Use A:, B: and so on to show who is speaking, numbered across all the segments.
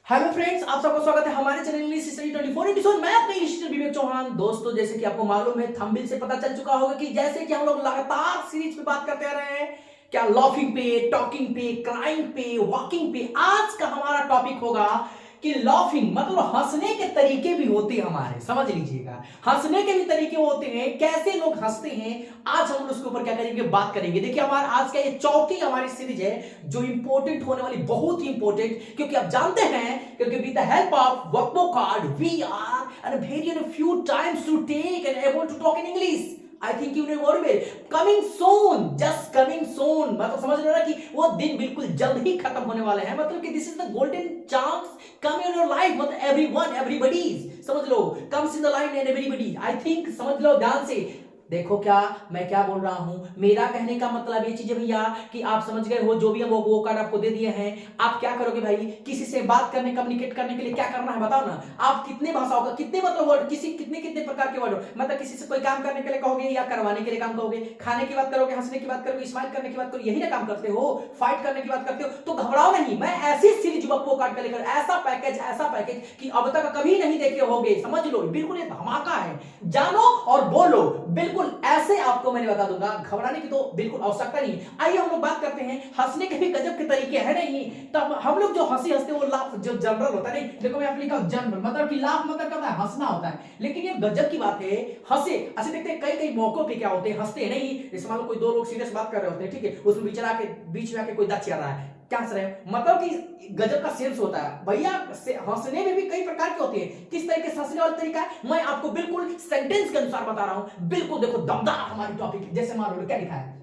A: Hello friends, आप सबका स्वागत है हमारे चैनल इंग्लिश स्टडी 24/7। मैं अपने इंग्लिश विवेक चौहान। दोस्तों, जैसे कि आपको मालूम है, थंबनेल से पता चल चुका होगा कि जैसे कि हम लोग लगातार सीरीज पे बात करते आ रहे हैं, क्या लाफिंग पे, टॉकिंग पे, क्राइंग पे, वॉकिंग पे। आज का हमारा टॉपिक होगा कि लाफिंग मतलब हंसने के तरीके भी होते हैं हमारे, समझ लीजिएगा। हंसने के भी तरीके होते हैं, कैसे लोग हंसते हैं। आज हम उसके ऊपर क्या करेंगे, बात करेंगे। देखिए, हमारा आज का ये चौथी हमारी सीरीज है जो इंपॉर्टेंट होने वाली, बहुत ही इंपॉर्टेंट, क्योंकि आप जानते हैं, क्योंकि with the help of workbook card we are and very few times to take and able to talk in English. I think you know very well. Coming soon, just coming soon, मतलब समझ रहे हो ना कि वो दिन बिल्कुल जल्द ही खत्म होने वाले हैं। मतलब कि this is the golden chance come in your life, मतलब एवरीवन, एवरीबॉडी, समझ लो, comes in the line and everybody. I think समझ लो ध्यान से। देखो क्या मैं क्या बोल रहा हूं, मेरा कहने का मतलब ये चीज है भैया कि आप समझ गए हो। जो भी वो कार्ड आपको दे दिए हैं, आप क्या करोगे भाई, किसी से बात करने, कम्युनिकेट करने के लिए क्या करना है बताओ ना। आप कितने भाषाओं का, कितने मतलब वर्ड, किसी कितने कितने प्रकार के वर्ड, मतलब किसी से कोई काम करने के लिए कहोगे या करवाने के लिए काम कहोगे, खाने की बात करोगे, हंसने की बात करोगे, स्माइल करने की बात करोगे, यही ना काम करते हो, फाइट करने की बात करते हो। तो घबराओ नहीं, मैं ऐसी सीरीज वो कार्ड का लेकर ऐसा पैकेज कि अब तक कभी नहीं देखे होगे। समझ लो, बिल्कुल ये धमाका है। जानो और बोलो, बिल्कुल ऐसे आपको मैंने बता दूंगा, घबराने की तो बिल्कुल आवश्यकता नहीं। आइए हम लोग बात करते हैं, हंसने के भी गजब के तरीके हैं। नहीं तब हम लोग जो हंसी हंसते वो लाफ जो जनरल होता है, नहीं देखो मैं लिखा जनरल, मतलब कि लाफ मतलब क्या होता है, हंसना होता है। लेकिन ये गजब की बात है, हंसे ऐसे देखते हैं कई कई मौकों पे क्या होते हैं, हंसते हैं। नहीं जैसे मान लो कोई दो लोग सीरियस बात कर रहे होते हैं, ठीक है, उसमें बेचारा के बीच में आके कोई दांत चिढ़ रहा है, क्या हंस रहे हैं, मतलब कि गजब का सेंस होता है भैया। हंसने में भी कई प्रकार के होते हैं। किस तरीके से हंसने वाला तरीका है मैं आपको बिल्कुल सेंटेंस के अनुसार बता रहा हूं। बिल्कुल देखो, दमदार हमारी टॉपिक। जैसे मान लो क्या लिखा है,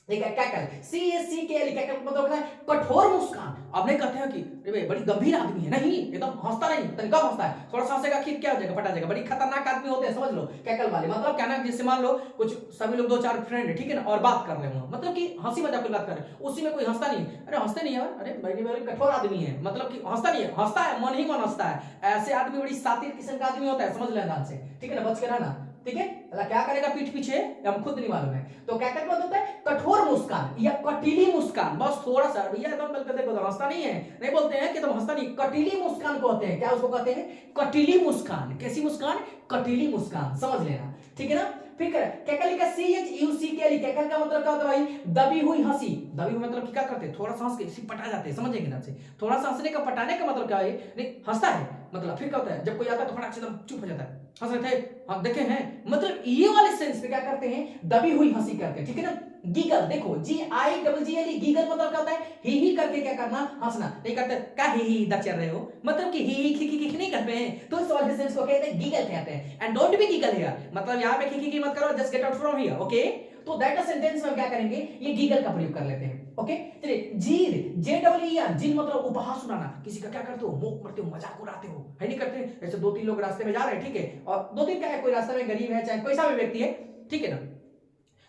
A: देखा कैकल, CACKL, कैकल मतलब होता है कठोर मुस्कान। अब नहीं कहते हैं कि अरे भाई बड़ी गंभीर आदमी है, नहीं एकदम हंसता नहीं, तरीका हंसता है, थोड़ा सा हंसेगा कि क्या हो जाएगा, पटा जाएगा। बड़ी खतरनाक आदमी होते हैं, समझ लो कैकल वाले। मतलब क्या ना, जैसे मान लो कुछ सभी लोग दो चार फ्रेंड है, ठीक है ना, और बात कर रहे हो, मतलब कि हंसी मजाक की बात कर रहे हैं, उसी में कोई हंसता नहीं, अरे हंसते नहीं यार, अरे भाई कठोर आदमी है, मतलब कि हंसता नहीं है, हंसता है मन ही मन हंसता है। ऐसे आदमी बड़ी सातिर किस्म का आदमी होता है, समझ लेना ध्यान से, ठीक है ना, बच के रहना, ठीक है। अल्लाह क्या करेगा पीठ पीछे हम खुद नहीं मालूम है। तो क्या कहते होता है कठोर मुस्कान या कटीली मुस्कान, बस थोड़ा सा भैया एकदम देखो हंसता नहीं है, नहीं बोलते हैं कि तुम हंसता नहीं, कटीली मुस्कान को कहते हैं। क्या उसको कहते हैं, कटीली मुस्कान। कैसी मुस्कान, कटीली मुस्कान, समझ लेना, ठीक है ना। फिर क्या लिखा, CHUCKL, कैकल का मतलब क्या होता है भाई, दबी हुई हंसी। दबी हुई मतलब क्या करते हैं, थोड़ा सा हंस के पटा जाते हैं, समझेंगे ना से। थोड़ा सा हंसने का, पटाने का मतलब क्या है, नहीं हंसता है मतलब। फिर क्या होता है, जब कोई आता है तो फटाक से एकदम चुप हो जाता है, हंस रहे थे, हाँ देखे हैं, मतलब ये वाले सेंस में क्या करते हैं, दबी हुई हंसी करते हैं, ठीक है ना। गीगल, देखो GIGGLE, गीगल मतलब क्या होता है, ही करके क्या करना, हंसना। नहीं करते क्या ही दा चल रहे हो, मतलब कि ही खी नहीं करते हैं, तो इस वाले सेंस को कहते हैं गीगल कहते हैं। एंड डोंट बी गीगल हियर, मतलब यहां पे खी मत करो, just get out from here, okay. तो दैट अ सेंटेंस में क्या करेंगे, ये गीगल का प्रयोग कर लेते हैं, ओके। चलिए, जीर, JEER, जिन मतलब उपहास उड़ाना, किसी का क्या करते हो, मोक करते हो, मजाक उड़ाते हो, है नहीं करते। जैसे दो तीन लोग रास्ते में जा रहे हैं, ठीक है, और दो तीन क्या है, कोई रास्ते में गरीब है, चाहे कोई सा भी व्यक्ति है, ठीक है ना,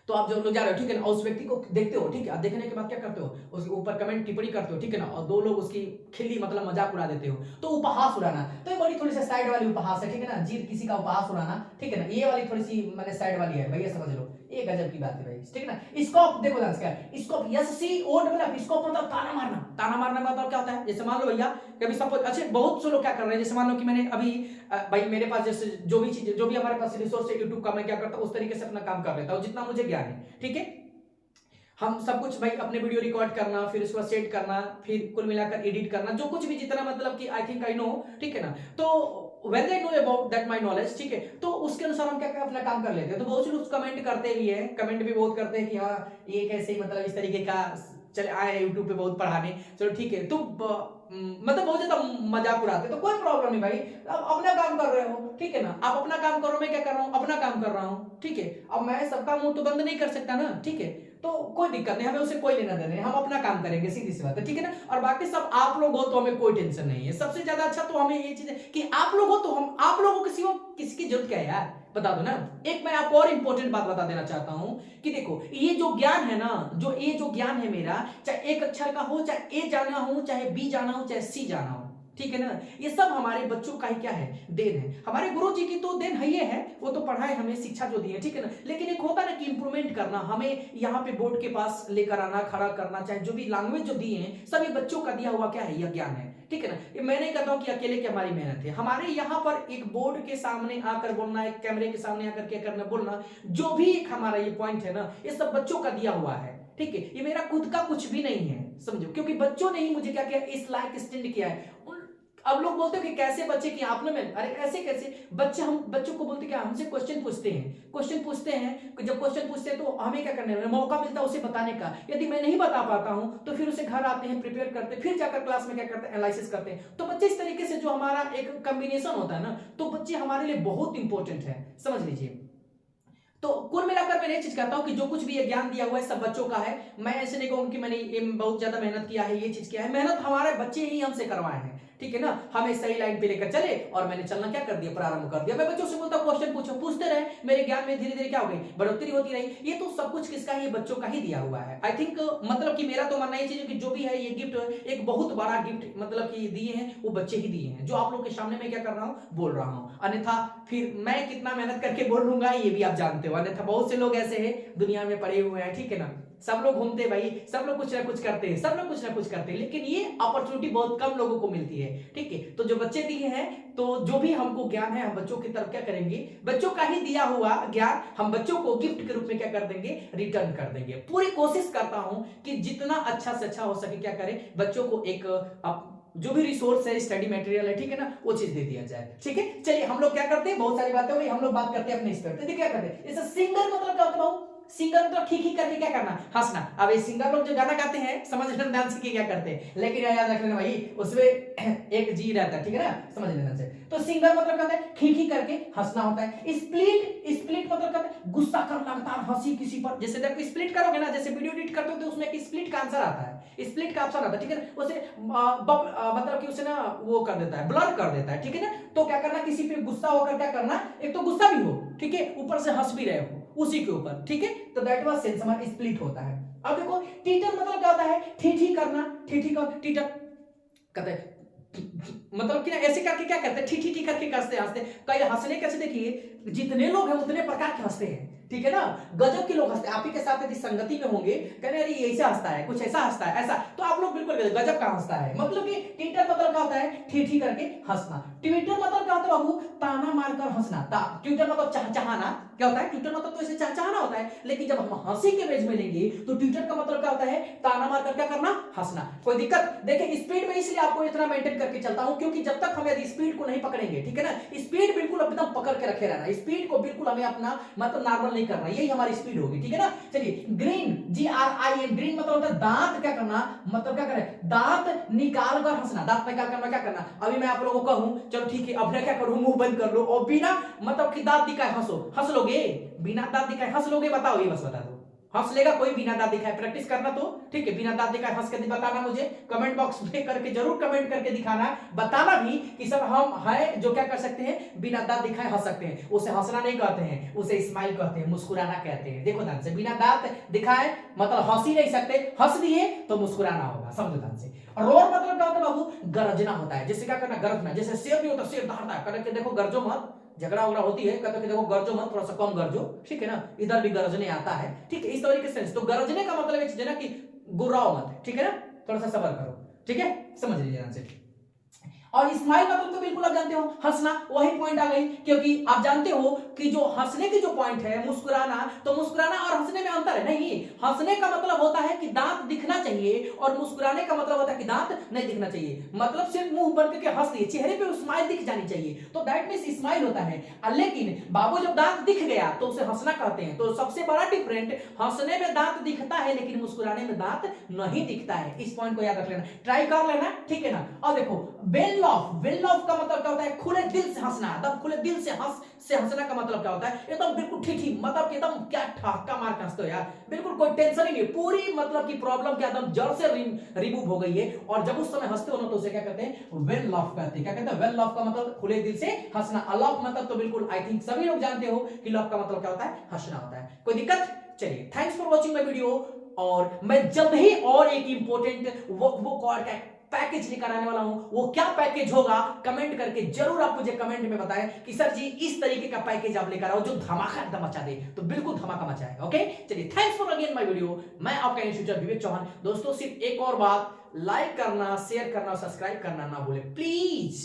A: तो आप जो लोग जा रहे हो, ठीक है ना, उस व्यक्ति को देखते हो, ठीक है, देखने के बाद क्या करते हो, उसके ऊपर कमेंट टिप्पणी करते हो, ठीक है ना, और दो लोग उसकी खिल्ली मतलब मजाक उड़ा देते हो, तो उपहास उड़ाना। तो ये बड़ी थोड़ी सी साइड वाली उपहास है, ठीक है ना, जीत किसी का उपहास उड़ाना, ठीक है ना, ये वाली थोड़ी सी मैंने साइड वाली है भैया, समझ लो, ये गजब की बात है भाई, ठीक है ना। स्कोप देखो डांस का, स्कोप SCOP, स्कोप मतलब ताना मारना। ताना मारना मतलब क्या होता है, जैसे मान लो भैया कभी सपोज, अच्छे बहुत से लोग क्या कर रहे हैं, जैसे मान लो कि मैंने अभी भाई मेरे पास जैसे जो भी चीज, जो भी हमारे पास रिसोर्स है यूट्यूब का, मैं क्या करता हूं उस तरीके से अपना काम कर लेता हूं जितना मुझे ज्ञान है, ठीक है। हम सब कुछ भाई अपने वीडियो रिकॉर्ड करना, फिर उसको सेट करना, फिर कुल मिलाकर एडिट करना, जो कुछ भी जितना मतलब कि आई थिंक आई नो, ठीक है ना। तो when I know about that my knowledge, ठीक है, तो उसके अनुसार हम क्या क्या अपना काम कर लेते हैं। तो बहुत से लोग कमेंट करते भी हैं, कमेंट भी बहुत करते हैं कि हाँ ये कैसे मतलब इस तरीके का चले आए यूट्यूब पे बहुत पढ़ाने, चलो ठीक है। तो मतलब बहुत ज्यादा मजाक उड़ाते, तो कोई प्रॉब्लम नहीं भाई, आप अपना काम कर रहे हो, ठीक है ना, आप अपना काम करो, मैं क्या कर रहा हूँ, अपना काम कर रहा हूँ, ठीक है। अब मैं सबका मुंह तो बंद नहीं कर सकता ना, ठीक है, तो कोई दिक्कत नहीं, हमें उसे कोई लेना देना नहीं, हम अपना काम करेंगे, सीधी सी बात है, ठीक है ना। और बाकी सब आप लोग हो तो हमें कोई टेंशन नहीं है। सबसे ज्यादा अच्छा तो हमें ये चीज है कि आप लोग हो तो हम, आप लोगों के सिवा किसी की जरूरत क्या है यार, बता दो ना। एक मैं आपको और इंपॉर्टेंट बात बता देना चाहता हूं कि देखो ये जो ज्ञान है ना, जो ये जो ज्ञान है मेरा, चाहे एक अक्षर का हो, चाहे ए जाना हो, चाहे बी जाना हो, चाहे सी जाना हो, ठीक है ना। ये सब हमारे बच्चों का ही क्या है, देन है। हमारे गुरु जी की तो देन है, ये है, वो तो पढ़ाए हमें, शिक्षा जो दी है, ठीक है ना। लेकिन एक होता ना कि इंप्रूवमेंट करना, हमें यहाँ पे बोर्ड के पास लेकर आना, खड़ा करना, चाहे जो भी लैंग्वेज जो दिए हैं सभी बच्चों का दिया हुआ क्या है, यह ज्ञान है, ठीक है ना। ये मैं नहीं कहता हूँ कि अकेले की हमारी मेहनत है, हमारे यहाँ पर एक बोर्ड के सामने आकर बोलना, एक कैमरे के सामने आकर क्या करना, बोलना, जो भी एक हमारा ये पॉइंट है ना, ये सब बच्चों का दिया हुआ है, ठीक है। ये मेरा खुद का कुछ भी नहीं है, समझो, क्योंकि बच्चों ने ही मुझे क्या किया, इस लायक स्टैंड किया है। अब लोग बोलते हो कि कैसे बच्चे की आपने में, अरे ऐसे कैसे बच्चे, हम बच्चों को बोलते क्या, हमसे क्वेश्चन पूछते हैं, क्वेश्चन पूछते हैं, जब क्वेश्चन पूछते हैं तो हमें क्या करना है, मौका मिलता है उसे बताने का। यदि मैं नहीं बता पाता हूं तो फिर उसे घर आते हैं, प्रिपेयर करते हैं, फिर जाकर क्लास में क्या करते हैं, एनालिसिस करते हैं। तो बच्चे इस तरीके से जो हमारा एक कॉम्बिनेशन होता है ना, तो बच्चे हमारे लिए बहुत इंपॉर्टेंट है, समझ लीजिए। तो कुल मिलाकर मैं ये चीज कहता हूं कि जो कुछ भी ये ज्ञान दिया हुआ है सब बच्चों का है। मैं ऐसे नहीं कहूंगा कि मैंने बहुत ज्यादा मेहनत किया है, ये चीज किया है, मेहनत हमारे बच्चे ही हमसे करवाए हैं, ठीक है ना। हमें सही लाइन पे लेकर चले और मैंने चलना क्या कर दिया, प्रारंभ कर दिया। मैं बच्चों से बोलता क्वेश्चन पूछो, पूछते रहे, मेरे ज्ञान में धीरे धीरे क्या हो गई, बढ़ोतरी होती रही। ये तो सब कुछ किसका है, ये बच्चों का ही दिया हुआ है। आई थिंक मतलब कि मेरा तो मानना ये चीज है कि जो भी है ये गिफ्ट एक बहुत बड़ा गिफ्ट मतलब कि दिए हैं वो बच्चे ही दिए हैं, जो आप लोग के सामने मैं क्या कर रहा हूं, बोल रहा हूं। अन्यथा फिर मैं कितना मेहनत करके बोल लूंगा ये भी आप जानते हो। अन्यथा बहुत से लोग ऐसे हैं दुनिया में पड़े हुए हैं, ठीक है ना, सब लोग घूमते भाई, सब लोग कुछ ना कुछ करते हैं, सब लोग कुछ ना कुछ करते हैं, लेकिन ये अपॉर्चुनिटी बहुत कम लोगों को मिलती है, ठीक है। तो जो बच्चे दिए हैं, तो जो भी हमको ज्ञान है हम बच्चों की तरफ क्या करेंगे, बच्चों का ही दिया हुआ ज्ञान हम बच्चों को गिफ्ट के रूप में क्या कर देंगे, रिटर्न कर देंगे। पूरी कोशिश करता हूं कि जितना अच्छा से अच्छा हो सके क्या करें, बच्चों को एक जो भी रिसोर्स है, स्टडी मटेरियल है, ठीक है ना, वो चीज दे दिया जाए, ठीक है। चलिए हम लोग क्या करते हैं, बहुत सारी बातें हो गई, हम लोग बात करते हैं अपने इस पर। देखिए क्या करते हैं, इसे सिंगर मतलब क्या होता है, सिंगर मतलब खी खी करके क्या करना, हंसना। अब ये सिंगर लोग जो गाना गाते हैं समझ लेना डांस की क्या करते हैं, लेकिन याद रख लेना भाई उसमें एक जी रहता है, ठीक है ना, समझ लेना से। तो सिंगर मतलब कहते हैं खी खी करके हंसना होता है। स्प्लिट, स्प्लिट मतलब कहते हैं गुस्सा कर लगातार हंसी किसी पर। जैसे देखो स्प्लिट करोगे ना, जैसे वीडियो एडिट करते हो तो उसमें एक स्प्लिट का आंसर आता है, स्प्लिट का ऑप्शन आता है, ठीक है ना। उसे मतलब कि उसे ना वो कर देता है, ब्लर कर देता है, ठीक है ना। तो क्या करना, किसी पे गुस्सा होकर क्या करना, एक तो गुस्सा भी हो, ठीक है, ऊपर से हंस भी रहे हो उसी के ऊपर, ठीक है। तो दैट वाज सेंस हमारा स्प्लिट होता है। अब देखो टीटर मतलब क्या होता है, ठीठी करना, ठीठी का टीटर कहते हैं, मतलब कि ऐसे करके क्या करते हैं, ठीठी ठी करके हंसते हंसते। कई हंसने कैसे, देखिए जितने लोग हैं उतने प्रकार के हंसते हैं, ठीक है ना। गजब के लोग हंसते हैं, आप ही के साथ यदि संगति में होंगे, कहने अरे ये ऐसा हंसता है, कुछ ऐसा हंसता है, ऐसा, तो आप लोग बिल्कुल गजब का हंसता है। मतलब कि ट्विटर मतलब क्या होता है, ठीठी करके हंसना। ट्विटर मतलब क्या होता है बाबू, ताना मारकर हंसना। ट्विटर मतलब चहचहाना, क्या होता है, ट्विटर मतलब तो ऐसे चहचहाना होता है, लेकिन जब हम हंसी के वेज में लेंगे तो ट्विटर का मतलब क्या होता है, ताना मारकर क्या करना, हंसना। कोई दिक्कत, देखिए स्पीड में इसलिए आपको इतना मेंटेन करके चलता हूं क्योंकि जब तक हम यदि स्पीड को नहीं पकड़ेंगे, ठीक है ना, स्पीड बिल्कुल एकदम पकड़ के रखे रहना, स्पीड को बिल्कुल हमें अपना मतलब नॉर्मल नहीं करना, यही हमारी स्पीड होगी, ठीक है ना। चलिए ग्रीन, GRIN, ग्रीन मतलब होता है दांत क्या करना, मतलब क्या करें, दांत निकाल कर हंसना। दांत में क्या करना, क्या करना। अभी मैं आप लोगों को कहूं चलो ठीक है, अब मैं क्या करूं, मुंह बंद कर लो और बिना मतलब कि दांत दिखाए हंसो, हंस लोगे, बिना दांत दिखाए हंस लोगे, बताओ, ये बस बता दो, हंस लेगा कोई बिना दांत दिखाए, प्रैक्टिस करना तो, ठीक है, बिना दांत दिखाए हंस के बताना, मुझे कमेंट बॉक्स में करके जरूर कमेंट करके दिखाना, बताना भी कि सर हम हैं जो क्या कर सकते हैं, बिना दांत दिखाए हंस सकते हैं। उसे हंसना नहीं कहते हैं, उसे स्माइल कहते हैं, मुस्कुराना कहते हैं। देखो ध्यान से, बिना दांत दिखाए मतलब हंस ही नहीं सकते, हंस दिए तो मुस्कुराना होगा, समझो ध्यान से। और रोर मतलब क्या होता है बाबू, गरजना होता है। जैसे क्या करना, गरजना, जैसे शेर नहीं होता, शेर दहाड़ता है, करके देखो गरजो मत, झगड़ा वगड़ा होती है, कहते देखो गरजो मत, थोड़ा सा कम गरजो, ठीक है ना, इधर भी गरजने आता है, ठीक है, इस तरीके से। तो गरजने का मतलब एक चीज है ना कि गुर्राओ मत, ठीक है ना, थोड़ा सा सब्र करो, ठीक है, समझ लीजिए ध्यान से। और स्माइल मतलब तो बिल्कुल आप जानते हो, हंसना, वही पॉइंट आ गई, क्योंकि आप जानते हो कि जो हंसने की जो पॉइंट है, मुस्कुराना, तो मुस्कुराना और हंसने में अंतर है नहीं। हंसने का मतलब होता है कि दांत दिखना चाहिए और मुस्कुराने का मतलब होता है कि दांत नहीं दिखना चाहिए, मतलब सिर्फ मुंह बंद करके हंस दिए, चेहरे पे स्माइल दिख जानी चाहिए, तो दैट मींस स्माइल होता है। लेकिन बाबू जब दांत दिख गया तो उसे हंसना कहते हैं। तो सबसे बड़ा डिफरेंट, हंसने में दांत दिखता है लेकिन मुस्कुराने में दांत नहीं दिखता है, इस पॉइंट को याद रख लेना, ट्राई कर लेना, ठीक है ना। और देखो वेल ऑफ, वेल ऑफ का मतलब क्या होता है, खुले दिल से हंसना, एकदम खुले दिल से हंसना का मतलब क्या होता है, एकदम बिल्कुल ठीक, मतलब कि एकदम क्या ठहाका मार के हंसते हो यार, बिल्कुल कोई टेंशन ही नहीं, पूरी मतलब की प्रॉब्लम क्या एकदम जड़ से रिमूव हो गई है। और जब उस समय हंसते हो ना तो उसे क्या कहते हैं, वेल ऑफ कहते हैं। क्या कहते हैं, वेल ऑफ का मतलब खुले दिल से हंसना। अलाफ मतलब तो बिल्कुल आई थिंक सभी लोग जानते हो कि लव का मतलब क्या होता है, हंसना होता है। कोई दिक्कत? चलिए, thanks for watching my video, और मैं जल्द ही और एक इंपॉर्टेंट वो पैकेज लेकर आने वाला हूं। वो क्या पैकेज होगा कमेंट करके जरूर आप मुझे कमेंट में बताएं कि सर जी इस तरीके का पैकेज आप लेकर आओ जो धमाका एकदम मचा दे। तो बिल्कुल धमाका मचाए। ओके, चलिए thanks for again my video. मैं आपका इंस्ट्रक्टर विवेक चौहान। दोस्तों सिर्फ एक और बात, लाइक करना, शेयर करना और सब्सक्राइब करना ना भूले प्लीज।